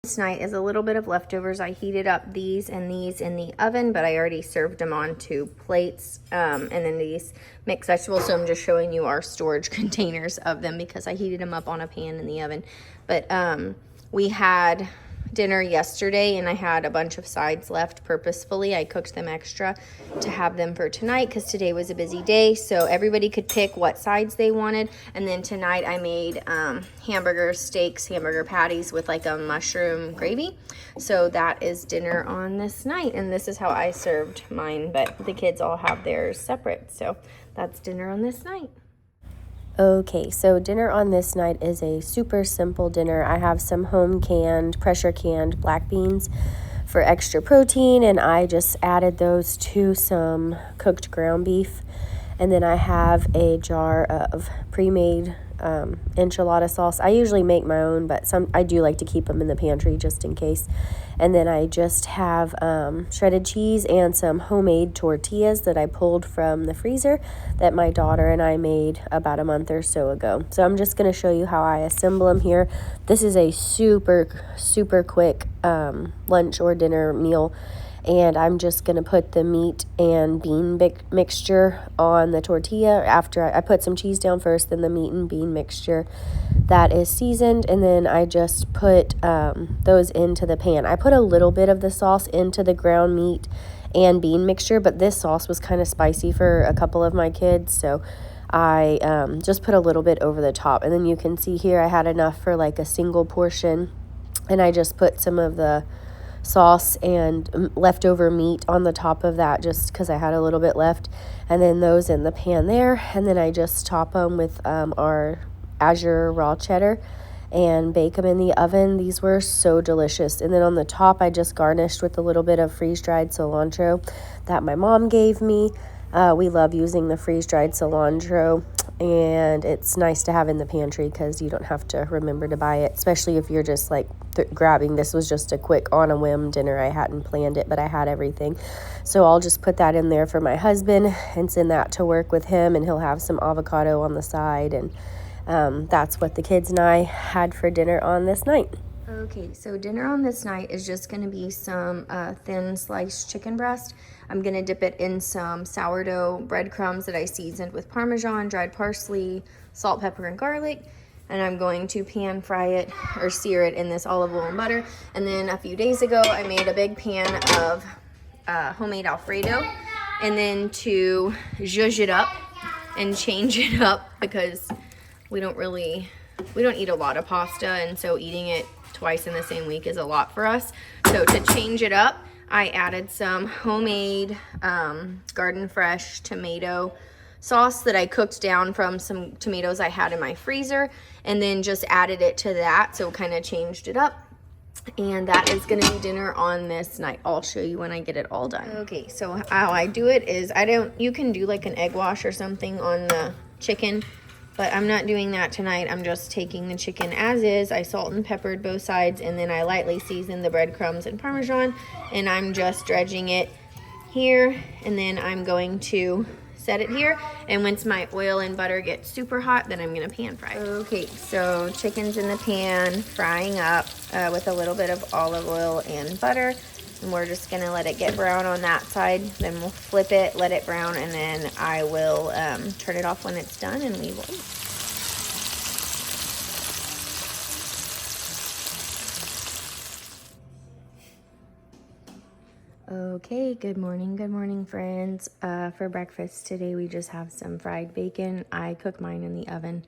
Tonight is a little bit of leftovers. I heated up these and these in the oven, but I already served them onto plates. And then these mixed vegetables, so I'm just showing you our storage containers of them because I heated them up on a pan in the oven. But we had dinner yesterday and I had a bunch of sides left purposefully. I cooked them extra to have them for tonight because today was a busy day, so everybody could pick what sides they wanted. And then tonight I made hamburger steaks, hamburger patties with like a mushroom gravy. So that is dinner on this night, and this is how I served mine, but the kids all have theirs separate. So that's dinner on this night. Okay, so dinner on this night is a super simple dinner. I have some home canned, pressure canned black beans for extra protein, and I just added those to some cooked ground beef. And then I have a jar of pre-made enchilada sauce. I usually make my own, but I do like to keep them in the pantry just in case. And then I just have shredded cheese and some homemade tortillas that I pulled from the freezer that my daughter and I made about a month or so ago. So I'm just going to show you how I assemble them here. This is a super, super quick lunch or dinner meal. And I'm just going to put the meat and bean mixture on the tortilla after I put some cheese down first, then the meat and bean mixture that is seasoned, and then I just put those into the pan. I put a little bit of the sauce into the ground meat and bean mixture, but this sauce was kind of spicy for a couple of my kids, so I just put a little bit over the top. And then you can see here I had enough for like a single portion, and I just put some of the sauce and leftover meat on the top of that just because I had a little bit left, and then those in the pan there. And then I just top them with our Azure raw cheddar and bake them in the oven. These were so delicious. And then on the top I just garnished with a little bit of freeze-dried cilantro that my mom gave me. We love using the freeze-dried cilantro, and it's nice to have in the pantry because you don't have to remember to buy it, especially if you're just like grabbing. This was just a quick on a whim dinner. I hadn't planned it, but I had everything. So I'll just put that in there for my husband and send that to work with him, and he'll have some avocado on the side. And that's what the kids and I had for dinner on this night. Okay, so dinner on this night is just going to be some thin sliced chicken breast. I'm going to dip it in some sourdough breadcrumbs that I seasoned with Parmesan, dried parsley, salt, pepper, and garlic. And I'm going to pan fry it or sear it in this olive oil and butter. And then a few days ago, I made a big pan of homemade Alfredo. And then to zhuzh it up and change it up because we don't eat a lot of pasta, and so eating it twice in the same week is a lot for us. So to change it up, I added some homemade garden fresh tomato sauce that I cooked down from some tomatoes I had in my freezer, and then just added it to that, so kind of changed it up. And that is going to be dinner on this night. I'll show you when I get it all done. Okay, so how I do it is you can do like an egg wash or something on the chicken, but I'm not doing that tonight. I'm just taking the chicken as is. I salt and peppered both sides, and then I lightly season the breadcrumbs and Parmesan, and I'm just dredging it here, and then I'm going to set it here. And once my oil and butter get super hot, then I'm going to pan fry it. Okay, so chicken's in the pan, frying up with a little bit of olive oil and butter. And we're just going to let it get brown on that side. Then we'll flip it, let it brown, and then I will turn it off when it's done, and we will eat. Okay, good morning, friends. For breakfast today, we just have some fried bacon. I cook mine in the oven.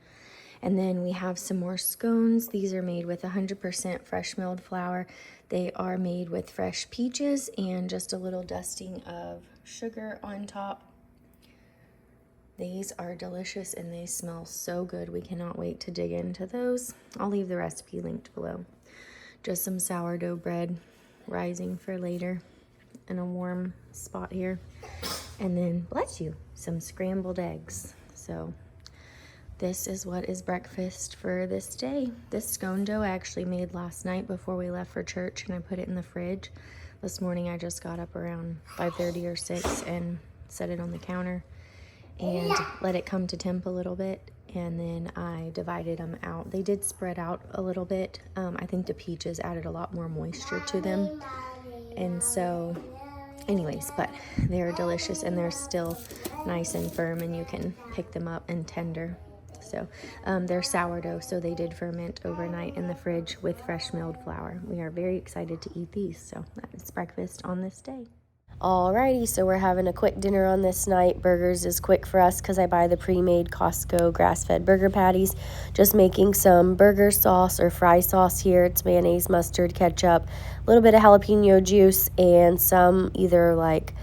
And then we have some more scones. These are made with 100% fresh milled flour. They are made with fresh peaches and just a little dusting of sugar on top. These are delicious and they smell so good. We cannot wait to dig into those. I'll leave the recipe linked below. Just some sourdough bread rising for later in a warm spot here. And then, bless you, some scrambled eggs. So this is what is breakfast for this day. This scone dough I actually made last night before we left for church, and I put it in the fridge. This morning I just got up around 5:30 or 6 and set it on the counter and let it come to temp a little bit. and then I divided them out. They did spread out a little bit. I think the peaches added a lot more moisture to them. And so, anyways, but they're delicious and they're still nice and firm, and you can pick them up and tender. So they're sourdough, so they did ferment overnight in the fridge with fresh milled flour. We are very excited to eat these, so that's breakfast on this day. Alrighty, so we're having a quick dinner on this night. Burgers is quick for us because I buy the pre-made Costco grass-fed burger patties. Just making some burger sauce or fry sauce here. It's mayonnaise, mustard, ketchup, a little bit of jalapeno juice, and some either like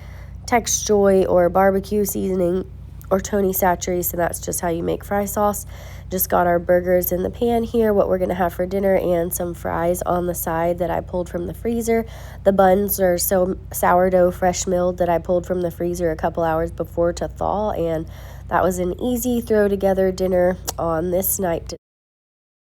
Tex Joy or barbecue seasoning or Tony Chachere's, and that's just how you make fry sauce. Just got our burgers in the pan here, what we're going to have for dinner, and some fries on the side that I pulled from the freezer. The buns are sourdough fresh milled that I pulled from the freezer a couple hours before to thaw, and that was an easy throw together dinner on this night.